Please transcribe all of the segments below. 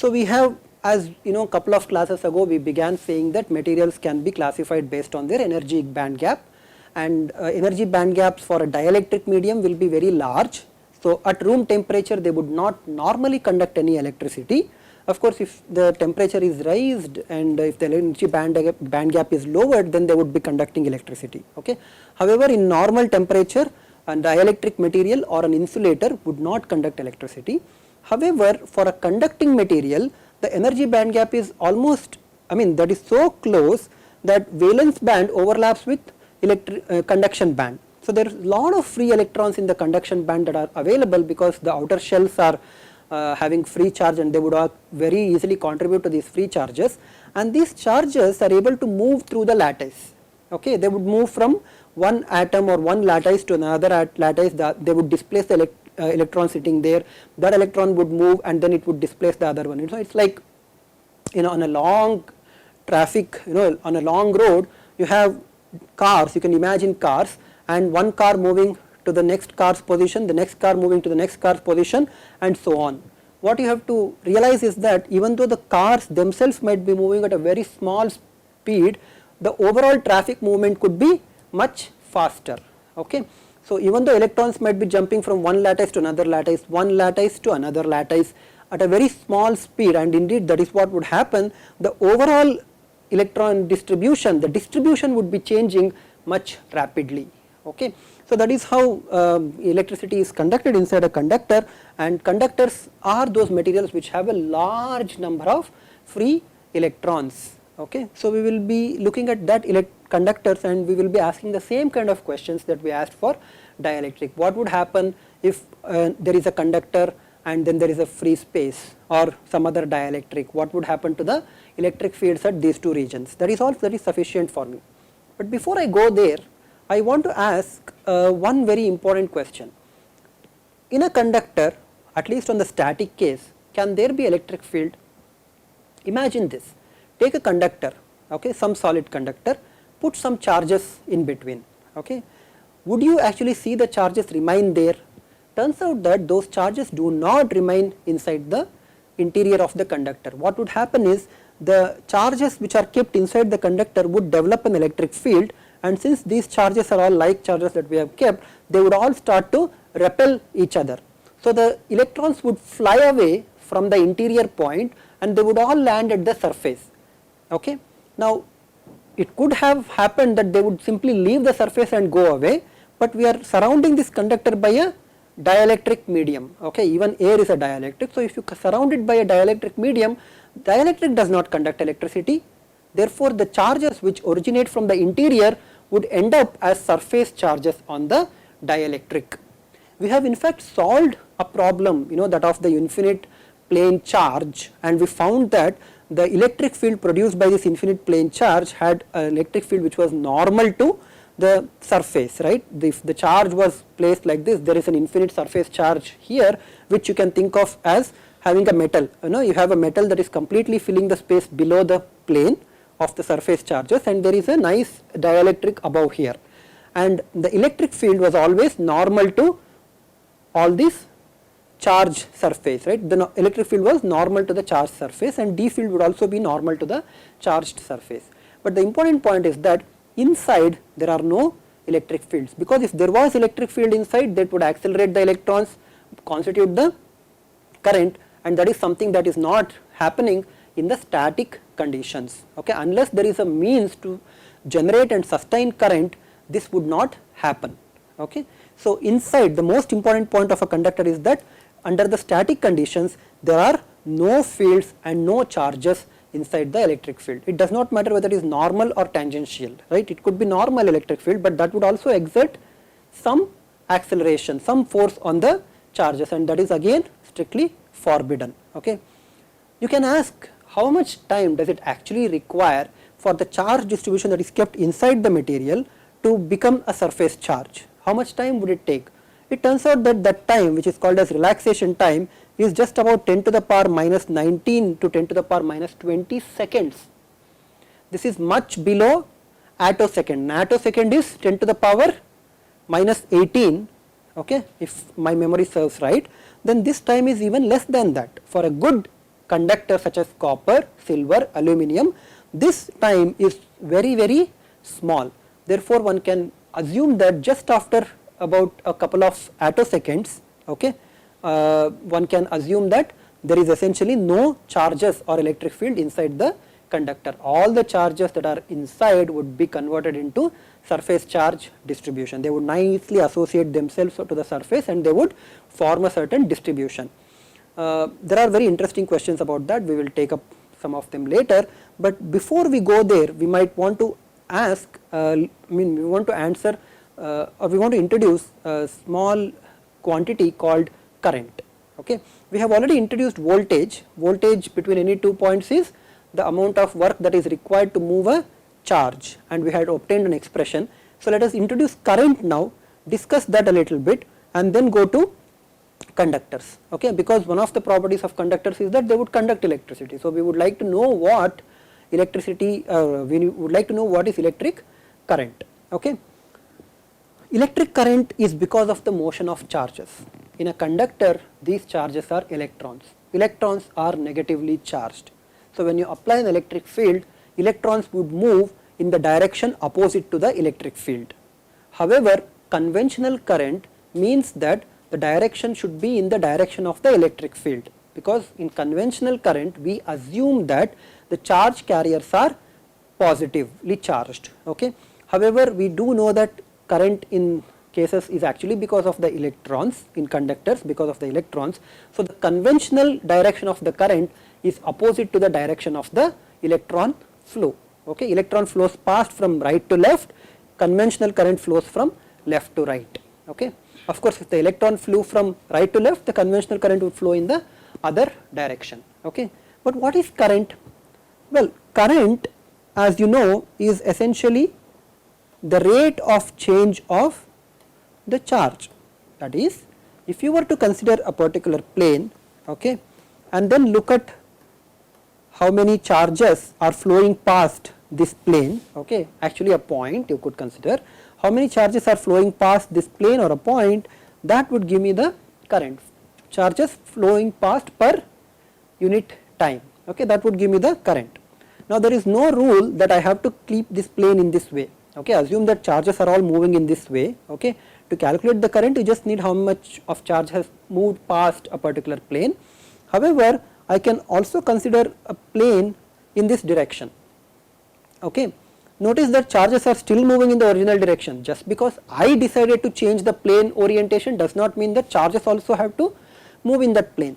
So we have, as you know, couple of classes ago we began saying that materials can be classified based on their energy band gap, and energy band gaps for a dielectric medium will be very large. So at room temperature they would not normally conduct any electricity. Of course, if the temperature is raised and if the energy band gap is lowered, then they would be conducting electricity. Okay. However, in normal temperature, a dielectric material or an insulator would not conduct electricity. However, for a conducting material, the energy band gap is almost, that is so close that valence band overlaps with conduction band. So there is a lot of free electrons in the conduction band that are available because the outer shells are having free charge, and they would very easily contribute to these free charges, and these charges are able to move through the lattice. Okay, they would move from one atom or one lattice to another lattice. They would displace the electron sitting there. That electron would move and then it would displace the other one. It's like, on a long traffic, on a long road, you have cars. You can imagine cars, and one car moving to the next car's position, the next car moving to the next car's position, and so on. What you have to realize is that even though the cars themselves might be moving at a very small speed, the overall traffic movement could be much faster. Okay. So even though electrons might be jumping from one lattice to another lattice, one lattice to another lattice at a very small speed, and indeed that is what would happen, the overall electron distribution, the distribution would be changing much rapidly. Okay. So that is how electricity is conducted inside a conductor, and conductors are those materials which have a large number of free electrons. Okay. So we will be looking at that conductors, and we will be asking the same kind of questions that we asked for dielectric. What would happen if there is a conductor and then there is a free space or some other dielectric? What would happen to the electric fields at these two regions? That is all that is sufficient for me. But before I go there, I want to ask one very important question. In a conductor, at least on the static case, can there be electric field? Imagine this. Take a conductor, okay, some solid conductor, put some charges in between. Okay. Would you actually see the charges remain there? Turns out that those charges do not remain inside the interior of the conductor. What would happen is the charges which are kept inside the conductor would develop an electric field, and since these charges are all like charges that we have kept, they would all start to repel each other. So the electrons would fly away from the interior point and they would all land at the surface. Okay. Now it could have happened that they would simply leave the surface and go away, but we are surrounding this conductor by a dielectric medium. Okay. Even air is a dielectric. So if you surround it by a dielectric medium, dielectric does not conduct electricity. Therefore the charges which originate from the interior would end up as surface charges on the dielectric. We have in fact solved a problem, that of the infinite plane charge, and we found that the electric field produced by this infinite plane charge had an electric field which was normal to the surface, right. If the charge was placed like this, there is an infinite surface charge here, which you can think of as having a metal. You have a metal that is completely filling the space below the plane of the surface charges, and there is a nice dielectric above here, and the electric field was always normal to all these charge surface, right. The electric field was normal to the charged surface, and D field would also be normal to the charged surface. But the important point is that inside there are no electric fields, because if there was electric field inside, that would accelerate the electrons, constitute the current, and that is something that is not happening in the static conditions. Okay. Unless there is a means to generate and sustain current, this would not happen. Okay. So inside, the most important point of a conductor is that under the static conditions there are no fields and no charges inside the electric field. It does not matter whether it is normal or tangential, right. It could be normal electric field, but that would also exert some acceleration, some force on the charges, and that is again strictly forbidden. Okay. You can ask, how much time does it actually require for the charge distribution that is kept inside the material to become a surface charge? How much time would it take? It turns out that that time, which is called as relaxation time, is just about 10 to the power minus 19 to 10 to the power minus 20 seconds. This is much below attosecond. Attosecond is 10 to the power minus 18, okay, if my memory serves right, then this time is even less than that. For a good conductors such as copper, silver, aluminum, this time is very small. Therefore, one can assume that just after about a couple of attoseconds, okay, one can assume that there is essentially no charges or electric field inside the conductor. All the charges that are inside would be converted into surface charge distribution. They would nicely associate themselves to the surface and they would form a certain distribution. There are very interesting questions about that. We will take up some of them later, but before we go there, we might want to ask, we want to answer or we want to introduce a small quantity called current. Okay. We have already introduced voltage. Voltage between any 2 points is the amount of work that is required to move a charge, and we had obtained an expression. So, let us introduce current now, discuss that a little bit and then go to conductors, okay, because one of the properties of conductors is that they would conduct electricity. So, we would like to know what electricity, we would like to know what is electric current. Okay. Electric current is because of the motion of charges. In a conductor, these charges are electrons. Electrons are negatively charged. So, when you apply an electric field, electrons would move in the direction opposite to the electric field. However, conventional current means that the direction should be in the direction of the electric field, because in conventional current we assume that the charge carriers are positively charged. Okay. However, we do know that current in cases is actually because of the electrons, in conductors because of the electrons. So, the conventional direction of the current is opposite to the direction of the electron flow. Okay. Electron flows past from right to left, conventional current flows from left to right. Okay. Of course, if the electron flew from right to left, the conventional current would flow in the other direction. Okay. But what is current? Well, current, as you know, is essentially the rate of change of the charge. That is, if you were to consider a particular plane, okay, and then look at how many charges are flowing past this plane, okay, actually a point you could consider, how many charges are flowing past this plane or a point, that would give me the current. Charges flowing past per unit time, okay, that would give me the current. Now, there is no rule that I have to keep this plane in this way. Okay, assume that charges are all moving in this way. Okay, to calculate the current, you just need how much of charge has moved past a particular plane. However, I can also consider a plane in this direction. Okay, notice that charges are still moving in the original direction. Just because I decided to change the plane orientation does not mean that charges also have to move in that plane.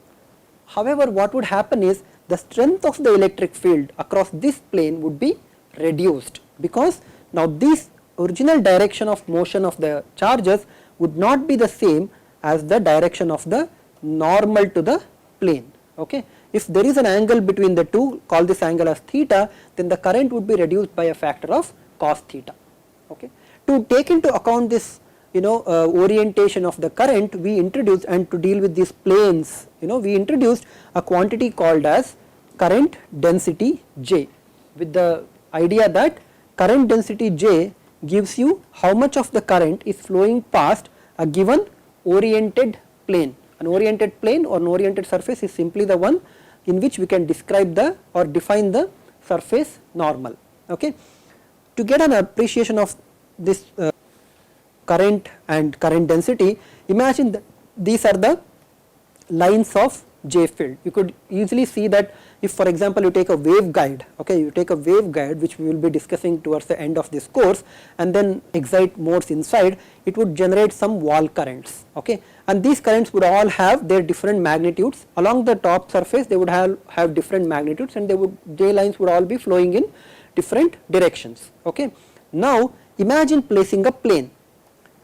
However, what would happen is the strength of the electric field across this plane would be reduced, because now this original direction of motion of the charges would not be the same as the direction of the normal to the plane. Okay. If there is an angle between the two, call this angle as theta, then the current would be reduced by a factor of cos theta. Okay. To take into account this orientation of the current, we introduced, and to deal with these planes, we introduced a quantity called as current density J, with the idea that current density J gives you how much of the current is flowing past a given oriented plane. An oriented plane or an oriented surface is simply the one in which we can describe the or define the surface normal. Okay. To get an appreciation of this current and current density, imagine that these are the lines of J field. You could easily see that if, for example, you take a waveguide, okay, you take a waveguide which we will be discussing towards the end of this course, and then excite modes inside, it would generate some wall currents, okay, and these currents would all have their different magnitudes. Along the top surface they would have different magnitudes, and they would, J lines would all be flowing in different directions. Okay. Now, imagine placing a plane.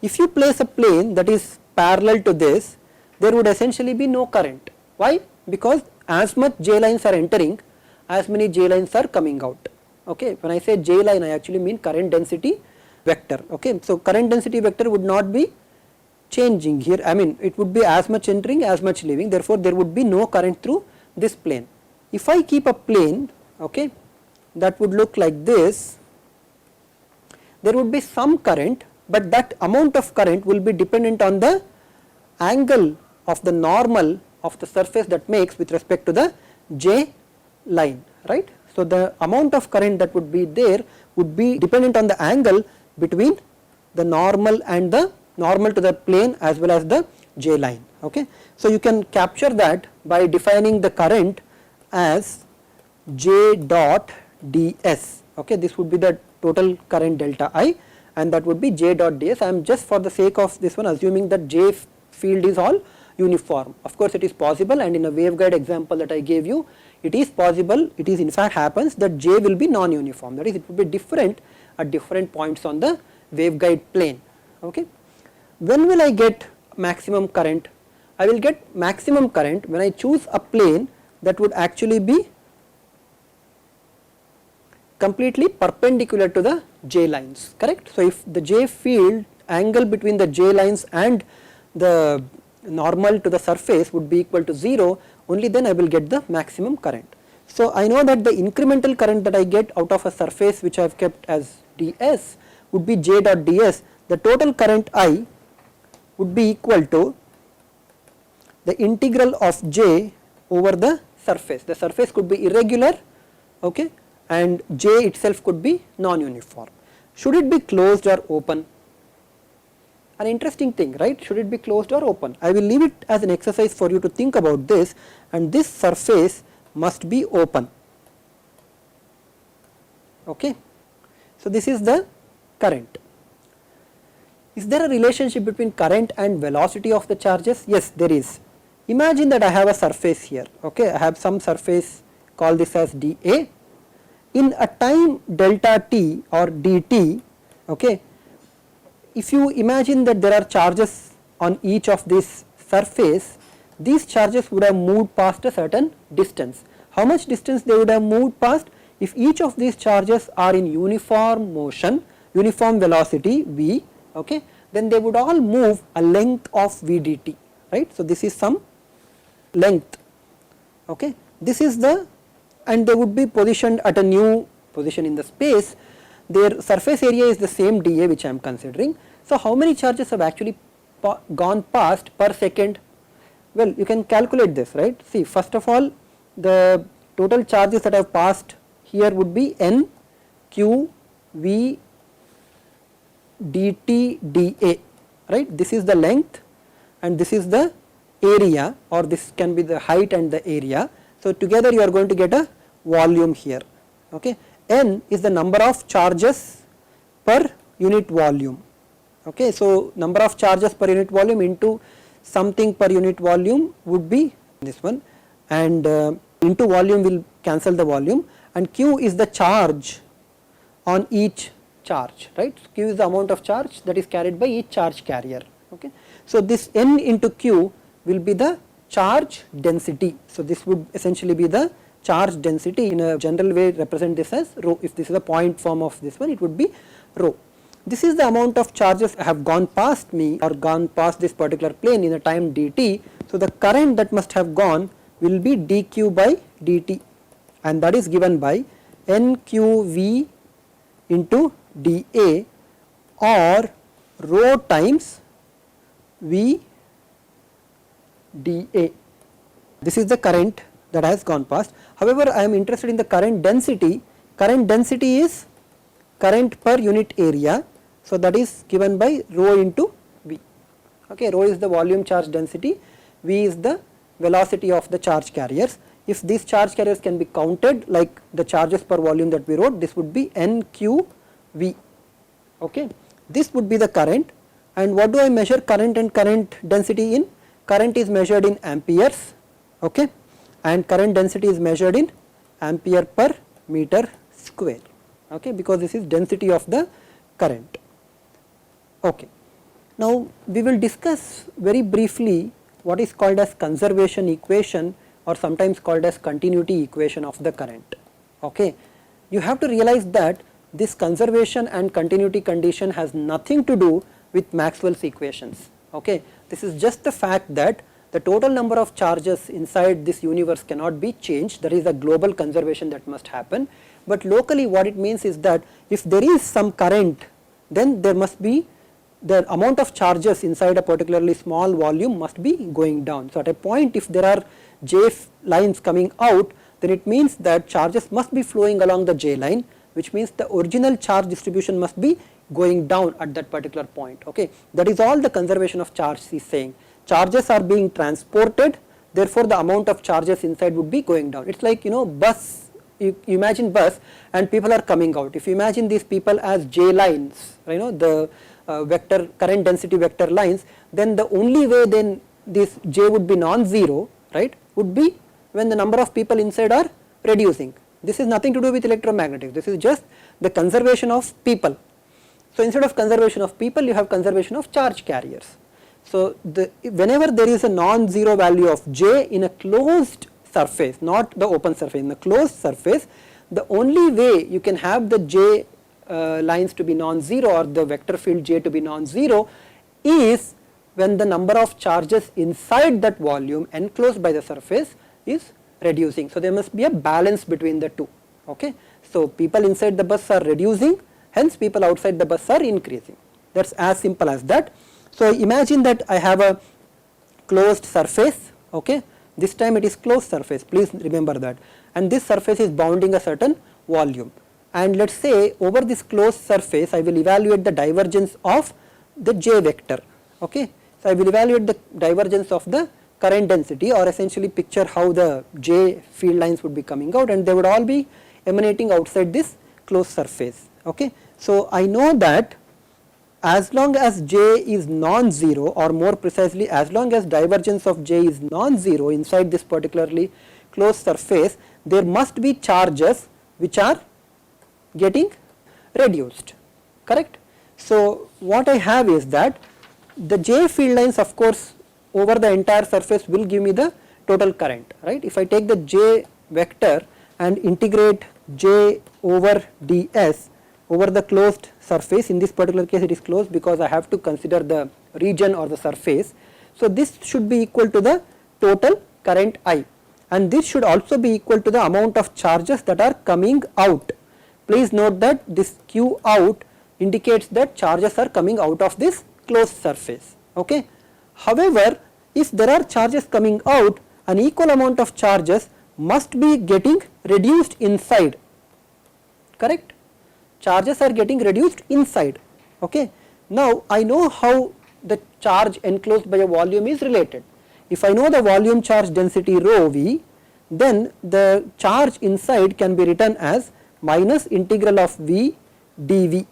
If you place a plane that is parallel to this, there would essentially be no current. Why? Because as much J lines are entering, as many J lines are coming out. Okay. When I say J line, I actually mean current density vector. Okay. So, current density vector would not be changing here, I mean it would be as much entering as much leaving, therefore, there would be no current through this plane. If I keep a plane, okay, that would look like this, there would be some current, but that amount of current will be dependent on the angle of the normal of the surface that makes with respect to the J line, right. So, the amount of current that would be there would be dependent on the angle between the normal and the normal to the plane as well as the J line. Okay. So, you can capture that by defining the current as J dot ds. Okay. This would be the total current delta I, and that would be J dot ds. I am just for the sake of this one assuming that J field is all uniform. Of course, it is possible, and in a waveguide example that I gave you, it is possible, it is in fact happens that J will be non-uniform, that is it will be different at different points on the waveguide plane. Okay. When will I get maximum current? I will get maximum current when I choose a plane that would actually be completely perpendicular to the J lines, correct. So, if the J field angle between the J lines and the normal to the surface would be equal to 0, only then I will get the maximum current. So, I know that the incremental current that I get out of a surface which I have kept as ds would be J dot ds. The total current I would be equal to the integral of J over the surface. The surface could be irregular, okay, and J itself could be non-uniform. Should it be closed or open? An interesting thing, right? Should it be closed or open? I will leave it as an exercise for you to think about this, and this surface must be open. Okay. So, this is the current. Is there a relationship between current and velocity of the charges? Yes, there is. Imagine that I have a surface here, okay. I have some surface, call this as dA. In a time delta t or dt, okay, if you imagine that there are charges on each of this surface, these charges would have moved past a certain distance. How much distance they would have moved past? If each of these charges are in uniform motion, uniform velocity v, okay, then they would all move a length of v dt, right. So, this is some length, okay. This is the, and they would be positioned at a new position in the space. Their surface area is the same dA which I am considering. So, how many charges have actually gone past per second? Well, you can calculate this, right. See, first of all, the total charges that have passed here would be n q v dt dA, right. This is the length and this is the area, or this can be the height and the area. So, together you are going to get a volume here, okay. N is the number of charges per unit volume, okay. So, number of charges per unit volume into something per unit volume would be this one, and into volume will cancel the volume, and Q is the charge on each charge, right. So, Q is the amount of charge that is carried by each charge carrier, okay. So, this N into Q will be the charge density. So, this would essentially be the charge density. In a general way represent this as rho. If this is a point form of this one, it would be rho. This is the amount of charges have gone past me or gone past this particular plane in a time dt. So, the current that must have gone will be dq by dt, and that is given by nqv into dA or rho times v dA. This is the current that has gone past. However, I am interested in the current density. Current density is current per unit area. So, that is given by rho into V. Okay, rho is the volume charge density, V is the velocity of the charge carriers. If these charge carriers can be counted like the charges per volume that we wrote, this would be NQV. Okay, this would be the current. And what do I measure current and current density in? Current is measured in amperes, okay, and current density is measured in ampere per meter square, okay, because this is density of the current. Okay. Now, we will discuss very briefly what is called as conservation equation, or sometimes called as continuity equation of the current. Okay. You have to realize that this conservation and continuity condition has nothing to do with Maxwell's equations. Okay. This is just the fact that the total number of charges inside this universe cannot be changed. There is a global conservation that must happen, but locally what it means is that if there is some current, then there must be the amount of charges inside a particularly small volume must be going down. So, at a point if there are J lines coming out, then it means that charges must be flowing along the j line, which means the original charge distribution must be going down at that particular point. Okay, that is all the conservation of charge is saying. Charges are being transported, therefore the amount of charges inside would be going down. It is like, bus, you imagine bus and people are coming out. If you imagine these people as j lines, the vector current density vector lines, then the only way then this j would be non-zero, right, would be when the number of people inside are reducing. This is nothing to do with electromagnetics, this is just the conservation of people. So instead of conservation of people, you have conservation of charge carriers. So whenever there is a non-zero value of j in a closed surface, not the open surface, in the closed surface, the only way you can have the j lines to be non-zero or the vector field j to be non-zero is when the number of charges inside that volume enclosed by the surface is reducing. So there must be a balance between the two. Okay, so people inside the bus are reducing, hence people outside the bus are increasing. That is as simple as that. So imagine that I have a closed surface. Okay, this time it is closed surface, please remember that, and this surface is bounding a certain volume, and let us say over this closed surface I will evaluate the divergence of the j vector. Okay, so I will evaluate the divergence of the current density, or essentially picture how the j field lines would be coming out, and they would all be emanating outside this closed surface. Okay, so I know that as long as j is non-zero, or more precisely as long as divergence of j is non-zero inside this particularly closed surface, there must be charges which are getting reduced, correct. So what I have is that the j field lines, of course, over the entire surface will give me the total current, right. If I take the j vector and integrate j over ds over the closed surface, in this particular case it is closed because I have to consider the region or the surface. So this should be equal to the total current I, and this should also be equal to the amount of charges that are coming out. Please note that this q out indicates that charges are coming out of this closed surface. Okay. However, if there are charges coming out, an equal amount of charges must be getting reduced inside, correct. Charges are getting reduced inside. Okay. Now I know how the charge enclosed by a volume is related. If I know the volume charge density rho v, then the charge inside can be written as minus integral of v dv,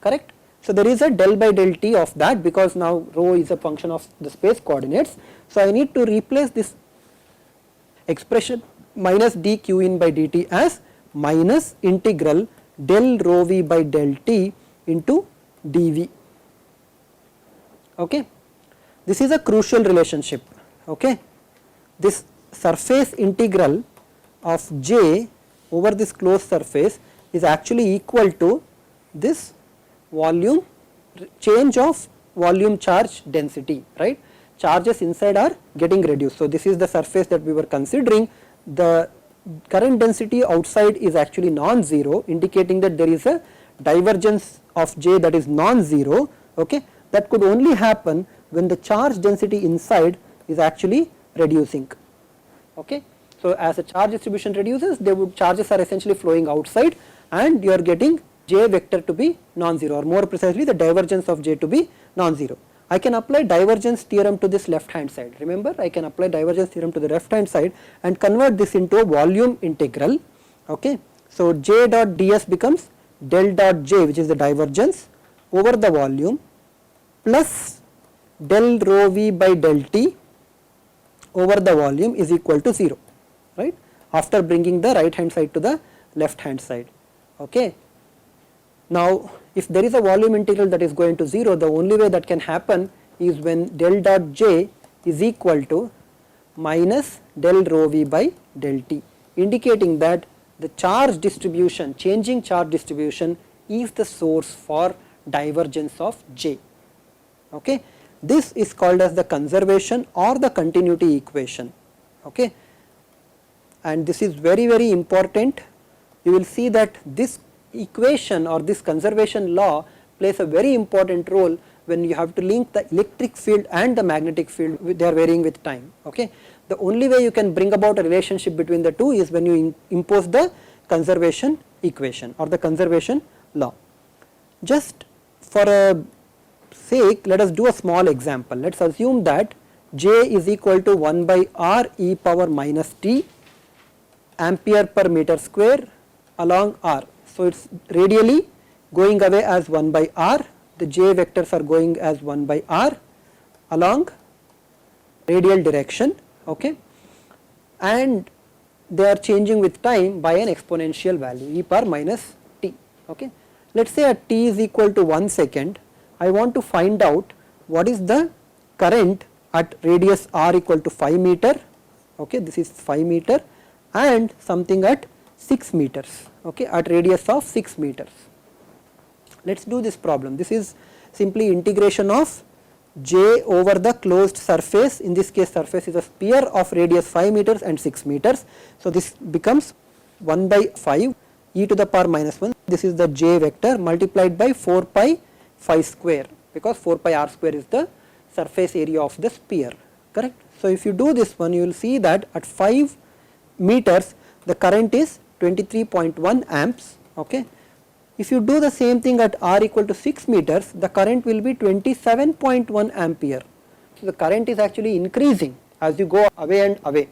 correct. So there is a del by del t of that, because now rho is a function of the space coordinates. So I need to replace this expression minus dq in by dt as minus integral del rho v by del t into dv. Okay. This is a crucial relationship. Okay. This surface integral of j over this closed surface is actually equal to this volume change of volume charge density, right. Charges inside are getting reduced. So this is the surface that we were considering. The current density outside is actually non-zero, indicating that there is a divergence of j that is non-zero. Okay, that could only happen when the charge density inside is actually reducing. Okay, so as the charge distribution reduces, charges are essentially flowing outside, and you are getting j vector to be non-zero, or more precisely the divergence of j to be non-zero. I can apply divergence theorem to this left hand side. Remember, I can apply divergence theorem to the left hand side and convert this into a volume integral. Okay. So j dot ds becomes del dot j, which is the divergence, over the volume, plus del rho v by del t over the volume is equal to 0, right, after bringing the right hand side to the left hand side. Okay. Now if there is a volume integral that is going to 0, the only way that can happen is when del dot j is equal to minus del rho v by del t, indicating that the charge distribution, changing charge distribution, is the source for divergence of j. Okay. This is called as the conservation or the continuity equation. Okay. And this is very, very important. You will see that this equation or this conservation law plays a very important role when you have to link the electric field and the magnetic field, they are varying with time. Okay. The only way you can bring about a relationship between the two is when you impose the conservation equation or the conservation law. Just for a sake, let us do a small example. Let us assume that J is equal to 1 by R e power minus t ampere per meter square along R. So, it is radially going away as 1 by R, the J vectors are going as 1 by R along radial direction, okay, and they are changing with time by an exponential value e power minus t. Okay. Let us say at t is equal to 1 second, I want to find out what is the current at radius r equal to 5 meter, okay, this is 5 meter, and something at 6 meters, okay, at radius of 6 meters. Let us do this problem. This is simply integration of J over the closed surface. In this case, surface is a sphere of radius 5 meters and 6 meters. So, this becomes 1 by 5 e to the power minus 1. This is the J vector multiplied by 4 pi phi square, because 4 pi r square is the surface area of the sphere, correct. So, if you do this one, you will see that at 5 meters the current is 23.1 amps, okay. If you do the same thing at r equal to 6 meters, the current will be 27.1 ampere. So, the current is actually increasing as you go away and away.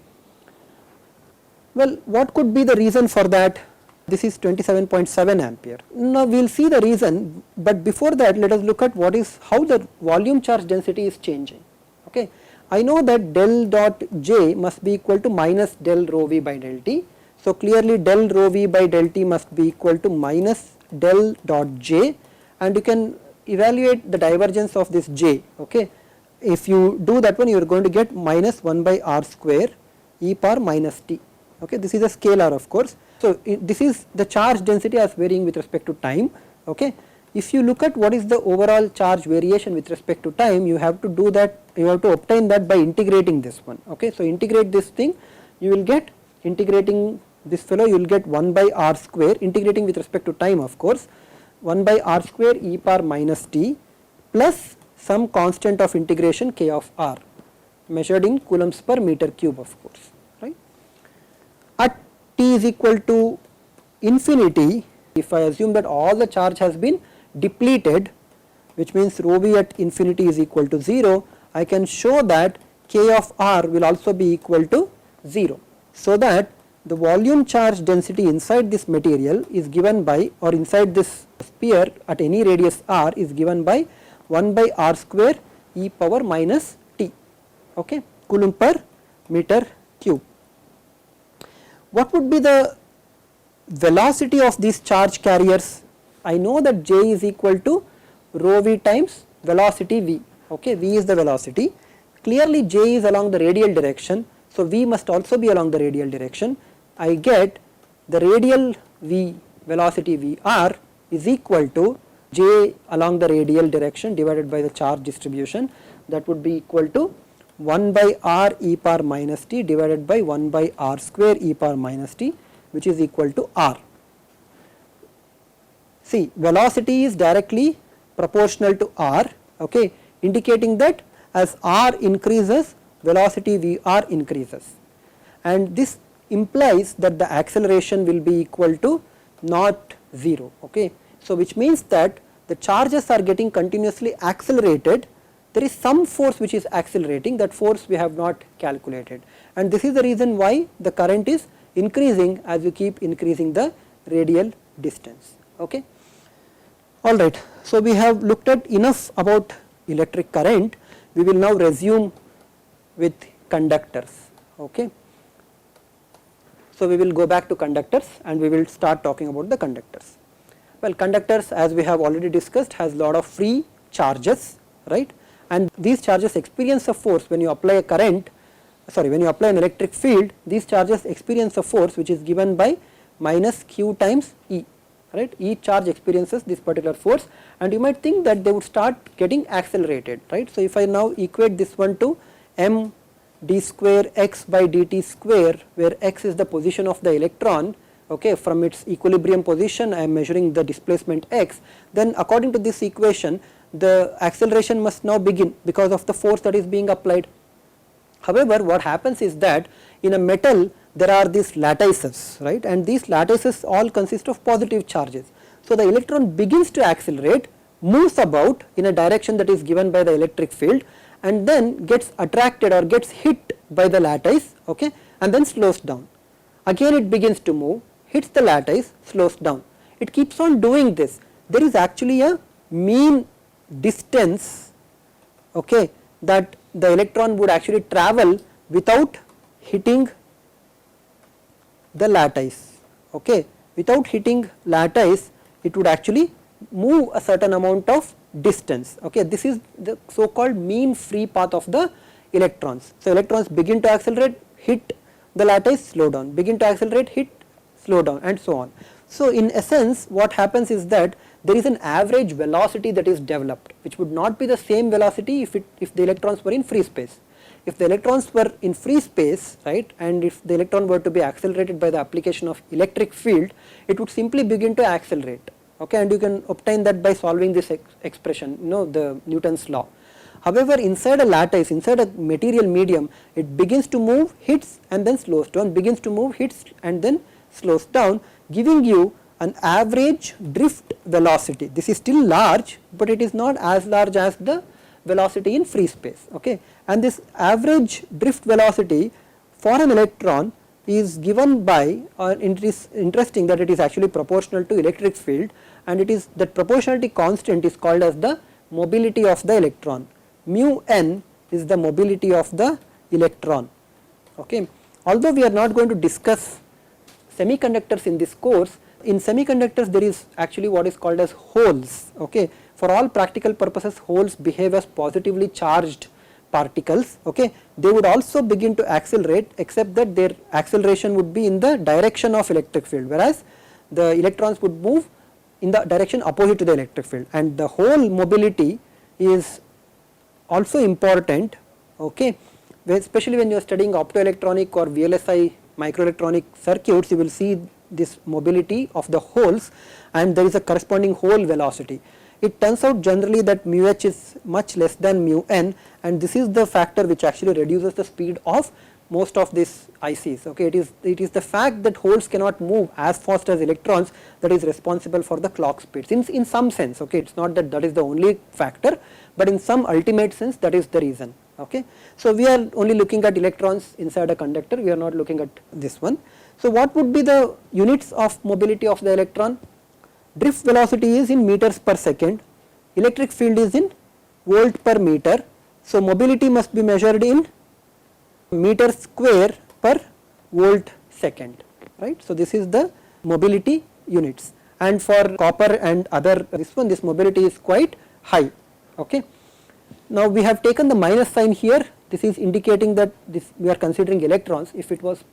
Well, what could be the reason for that? This is 27.7 ampere. Now, we will see the reason, but before that let us look at what is, how the volume charge density is changing, okay. I know that del dot J must be equal to minus del rho v by del t. So, clearly del rho v by del t must be equal to minus del dot J, and you can evaluate the divergence of this J, okay. If you do that one, you are going to get minus 1 by r square e power minus t, okay. This is a scalar, of course. So, this is the charge density as varying with respect to time, okay. If you look at what is the overall charge variation with respect to time, you have to do that, you have to obtain that by integrating this one, okay. So, integrate this thing, you will get, integrating this fellow, you will get 1 by r square, integrating with respect to time, of course, 1 by r square e power minus t plus some constant of integration k of r, measured in coulombs per meter cube, of course, right. At t is equal to infinity, if I assume that all the charge has been depleted, which means rho v at infinity is equal to 0, I can show that k of r will also be equal to 0. So, that the volume charge density inside this material is given by, or inside this sphere at any radius r is given by 1 by r square e power minus t, okay, coulomb per meter cube. What would be the velocity of these charge carriers? I know that J is equal to rho v times velocity v, okay, v is the velocity. Clearly J is along the radial direction, so v must also be along the radial direction. I get the radial v, velocity Vr is equal to J along the radial direction divided by the charge distribution, that would be equal to 1 by r e power minus t divided by 1 by r square e power minus t, which is equal to r. See, velocity is directly proportional to r, okay, indicating that as r increases, velocity Vr increases, and this implies that the acceleration will be equal to not 0, okay. So, which means that the charges are getting continuously accelerated, there is some force which is accelerating, that force we have not calculated, and this is the reason why the current is increasing as you keep increasing the radial distance, okay. Alright, so we have looked at enough about electric current, we will now resume with conductors, okay. So, we will go back to conductors and we will start talking about the conductors. Well, conductors, as we have already discussed, has lot of free charges, right, and these charges experience a force when you apply a current, sorry, when you apply an electric field, these charges experience a force which is given by minus q times E, right. Each charge experiences this particular force, and you might think that they would start getting accelerated, right. So, if I now equate this one to m d square x by dt square, where x is the position of the electron, okay, from its equilibrium position I am measuring the displacement x, then according to this equation the acceleration must now begin because of the force that is being applied. However, what happens is that in a metal there are these lattices, right, and these lattices all consist of positive charges. So, the electron begins to accelerate, moves about in a direction that is given by the electric field, and then gets attracted or gets hit by the lattice, okay, and then slows down. Again it begins to move, hits the lattice, slows down. It keeps on doing this. There is actually a mean distance, okay, that the electron would actually travel without hitting the lattice, okay. Without hitting lattice, it would actually move a certain amount of distance, okay. This is the so called mean free path of the electrons. So, electrons begin to accelerate, hit the lattice, slow down, begin to accelerate, hit, slow down, and so on. So, in essence what happens is that there is an average velocity that is developed, which would not be the same velocity if the electrons were in free space. If the electrons were in free space, right, and if the electron were to be accelerated by the application of electric field, it would simply begin to accelerate, okay, and you can obtain that by solving this expression, you know, the Newton's law. However, inside a lattice, inside a material medium, it begins to move, hits, and then slows down, begins to move, hits, and then slows down, giving you an average drift velocity. This is still large, but it is not as large as the velocity in free space, okay. And this average drift velocity for an electron is given by, it is interesting that it is actually proportional to electric field, and it is that proportionality constant is called as the mobility of the electron. Mu n is the mobility of the electron, okay. Although we are not going to discuss semiconductors in this course, in semiconductors there is actually what is called as holes, okay. For all practical purposes, holes behave as positively charged particles, okay. They would also begin to accelerate, except that their acceleration would be in the direction of electric field, whereas the electrons would move in the direction opposite to the electric field, and the hole mobility is also important, okay, especially when you are studying optoelectronic or VLSI microelectronic circuits. You will see this mobility of the holes, and there is a corresponding hole velocity. It turns out generally that mu h is much less than mu n, and this is the factor which actually reduces the speed of most of these ICs, okay. It is the fact that holes cannot move as fast as electrons that is responsible for the clock speeds in some sense, okay. It is not that that is the only factor, but in some ultimate sense that is the reason, okay. So, we are only looking at electrons inside a conductor, we are not looking at this one. So, what would be the units of mobility of the electron? Drift velocity is in meters per second, electric field is in volt per meter. So, mobility must be measured in meter square per volt second, right. So, this is the mobility units, and for copper and other this mobility is quite high, okay. Now, we have taken the minus sign here, this is indicating that this we are considering electrons. If it was,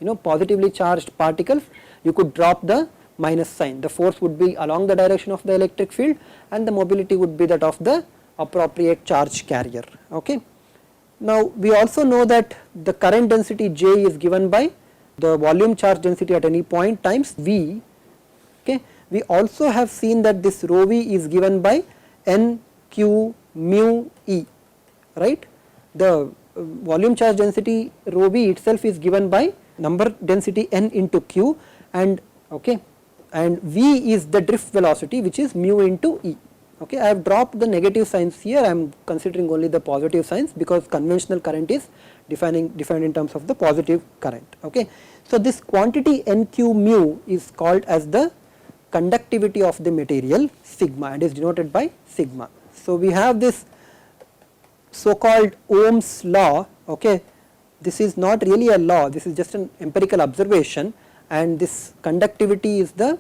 you know, positively charged particles, you could drop the minus sign, the force would be along the direction of the electric field, and the mobility would be that of the appropriate charge carrier, okay. Now, we also know that the current density J is given by the volume charge density at any point times V, okay. We also have seen that this rho V is given by N Q mu E, right. The volume charge density rho V itself is given by number density N into Q, and okay, and V is the drift velocity, which is mu into E, okay. I have dropped the negative signs here, I am considering only the positive signs because conventional current is defined in terms of the positive current, okay. So, this quantity NQ mu is called as the conductivity of the material sigma and is denoted by sigma. So, we have this so called Ohm's law, okay. This is not really a law, this is just an empirical observation, and this conductivity is the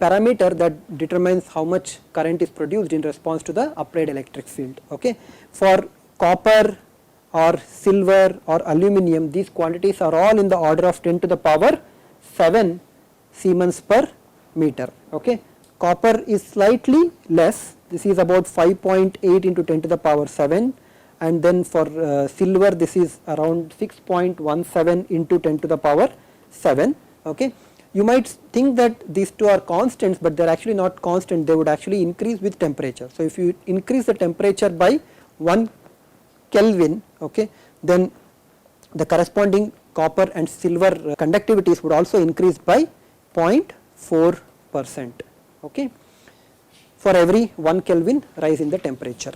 parameter that determines how much current is produced in response to the applied electric field, okay. For copper or silver or aluminum, these quantities are all in the order of 10 to the power 7 Siemens per meter, okay. Copper is slightly less, this is about 5.8 into 10 to the power 7, and then for silver this is around 6.17 into 10 to the power 7, okay. You might think that these two are constants, but they are actually not constant, they would actually increase with temperature. So, if you increase the temperature by 1 Kelvin, okay, then the corresponding copper and silver conductivities would also increase by 0.4%, okay, for every 1 Kelvin rise in the temperature.